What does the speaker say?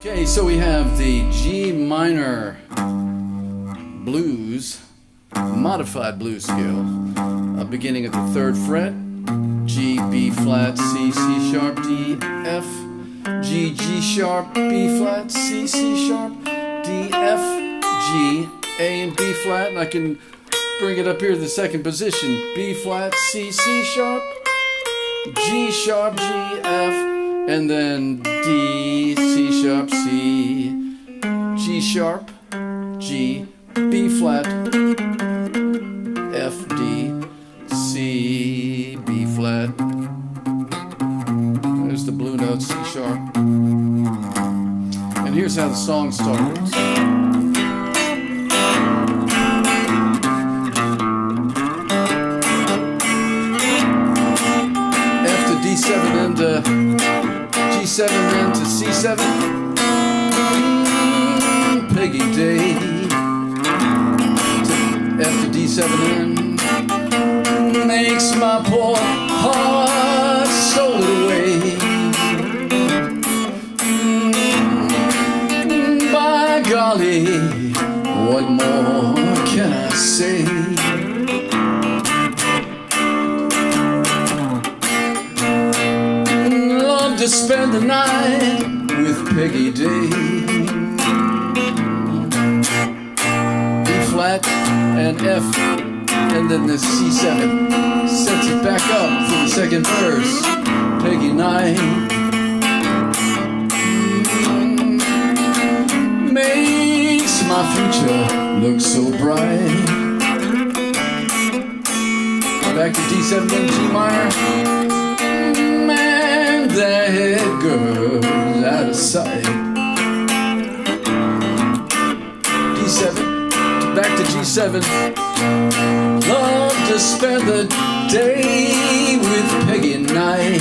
Okay, so we have the G minor blues, modified blues scale, beginning at the 3rd fret, G, B flat, C, C sharp, D, F, G, G sharp, B flat, C, C sharp, D, F, G, A and B flat, and I can bring it up here to the 2nd position, B flat, C, C sharp, G sharp, G, F, and then D, C sharp, C, G sharp, G, B flat, F, D, C, B flat. There's the blue note, C sharp. And here's how the song starts. F to D7 into G7 into C7. Peggy Day. F to D7 in makes my poor heart sold it away. By golly, what more can I say? Love to spend the night with Peggy Day. Flat and F, and then the C7 sets it back up for the 2nd verse. Peggy night makes my future look so bright. Back to D7 and G minor. Man, that girl's out of sight. D7 back to G7. Love to spend the day with Peggy night.